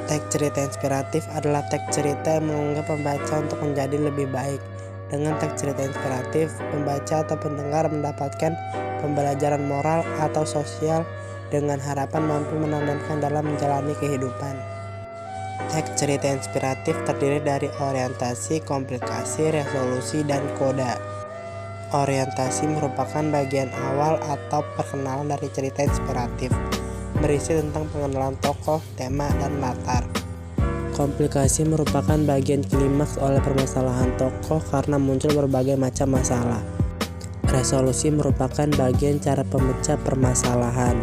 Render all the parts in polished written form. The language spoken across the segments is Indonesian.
Teks cerita inspiratif adalah teks cerita yang mengunggah pembaca untuk menjadi lebih baik. Dengan teks cerita inspiratif, pembaca atau pendengar mendapatkan pembelajaran moral atau sosial dengan harapan mampu menanamkan dalam menjalani kehidupan. Teks cerita inspiratif terdiri dari orientasi, komplikasi, resolusi, dan koda. Orientasi merupakan bagian awal atau perkenalan dari cerita inspiratif, berisi tentang pengenalan tokoh, tema, dan latar. Komplikasi merupakan bagian klimaks oleh permasalahan tokoh karena muncul berbagai macam masalah. Resolusi merupakan bagian cara pemecah permasalahan.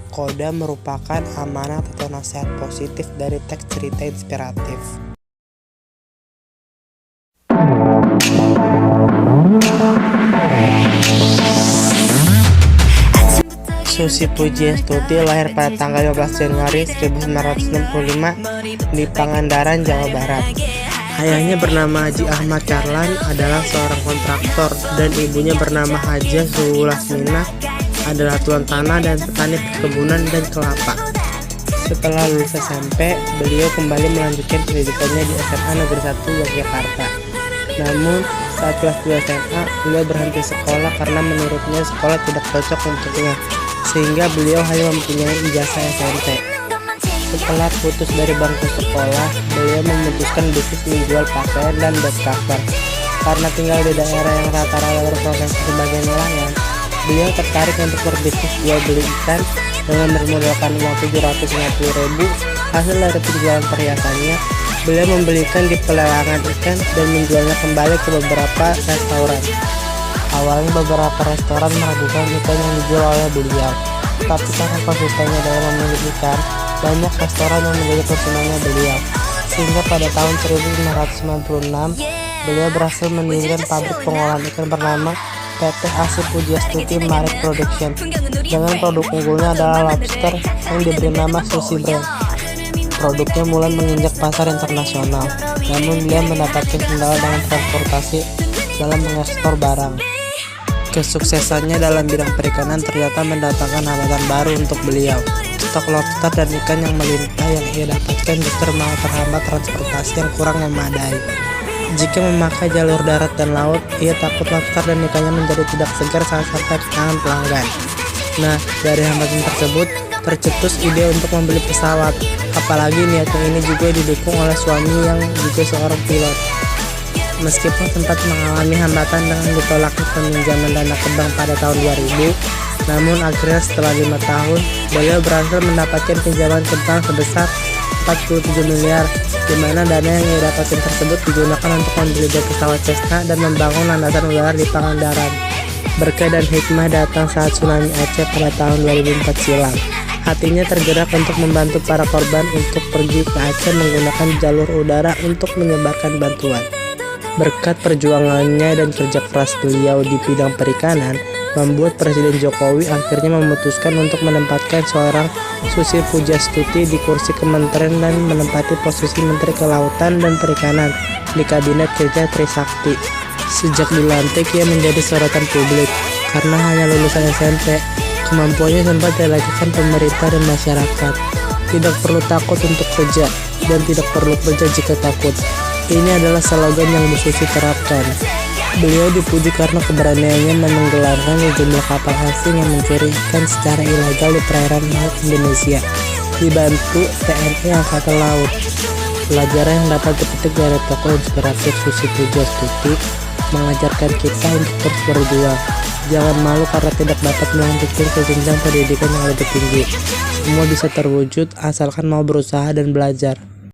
Koda merupakan amanat atau nasihat positif dari teks cerita inspiratif. Susi Pujiastuti lahir pada tanggal 15 Januari 1965 di Pangandaran, Jawa Barat. Ayahnya bernama Haji Ahmad Carlan adalah seorang kontraktor dan ibunya bernama Hajah Sulasmina adalah tuan tanah dan petani perkebunan dan kelapa. Setelah lulus SMP, beliau kembali melanjutkan pendidikannya di SMA Negeri 1 Yogyakarta. Namun, saat kelas 2 SMA, beliau berhenti sekolah karena menurutnya sekolah tidak cocok untuknya, sehingga beliau hanya mempunyai ijazah SMP. Setelah putus dari bangku sekolah, beliau memutuskan bisnis menjual pakaian dan bed cover. Karena tinggal di daerah yang rata-rata berprofesi sebagai nelayan, beliau tertarik untuk berbisnis jual beli ikan dengan bermodalkan uang 750.000. Hasil dari penjualan perhiasannya, beliau membelikan di pelelangan ikan dan menjualnya kembali ke beberapa restoran. Awalnya beberapa restoran meragukan ikan yang dijual oleh beliau, tapi karena konsistennya dalam memilih ikan, banyak restoran yang menjadi pesanannya beliau. Sehingga pada tahun 1996, beliau berhasil mendirikan pabrik pengolahan ikan bernama PT Asih Pujiastuti Marine Production. Dengan produk unggulnya adalah lobster yang diberi nama Sushi Brand. Produknya mulai menginjak pasar internasional, namun beliau mendapatkan kendala dengan transportasi dalam mengekspor barang. Kesuksesannya dalam bidang perikanan ternyata mendatangkan hambatan baru untuk beliau. Stok lobster dan ikan yang melimpah yang ia dapatkan justru malah terhambat transportasi yang kurang memadai. Jika memakai jalur darat dan laut, ia takut lobster dan ikannya menjadi tidak segar saat sampai di tangan pelanggan. Nah, dari hambatan tersebut, tercetus ide untuk membeli pesawat. Apalagi niatnya ini juga didukung oleh suami yang juga seorang pilot. Meskipun sempat mengalami hambatan dengan ditolaknya peminjaman dana ke bank pada tahun 2000, namun akhirnya setelah 5 tahun, beliau berhasil mendapatkan pinjaman ke bank sebesar 47 miliar, di mana dana yang ia dapatkan tersebut digunakan untuk membeli 2 pesawat Cessna dan membangun landasan udara di Pangandaran. Berkah dan hikmah datang saat tsunami Aceh pada tahun 2004 silam. Hatinya tergerak untuk membantu para korban untuk pergi ke Aceh menggunakan jalur udara untuk menyebarkan bantuan. Berkat perjuangannya dan kerja keras beliau di bidang perikanan, membuat Presiden Jokowi akhirnya memutuskan untuk menempatkan seorang Susi Pujiastuti di kursi kementerian dan menempati posisi Menteri Kelautan dan Perikanan di Kabinet Kerja Trisakti. Sejak dilantik, ia menjadi sorotan publik karena hanya lulusan SMP. Kemampuannya sempat dilakukan pemerintah dan masyarakat. Tidak perlu takut untuk kerja dan tidak perlu kerja jika takut. Ini adalah slogan yang Bu Susi terapkan. Beliau dipuji karena keberaniannya menenggelamkan sejumlah kapal asing yang mencuri ikan secara ilegal di perairan laut Indonesia, dibantu TNI Angkatan Laut. Pelajaran yang dapat dipetik dari tokoh inspiratif Susi Pujiastuti mengajarkan kita untuk terus berjuang. Jangan malu karena tidak dapat melanjutkan ke jenjang pendidikan yang lebih tinggi. Semua bisa terwujud asalkan mau berusaha dan belajar.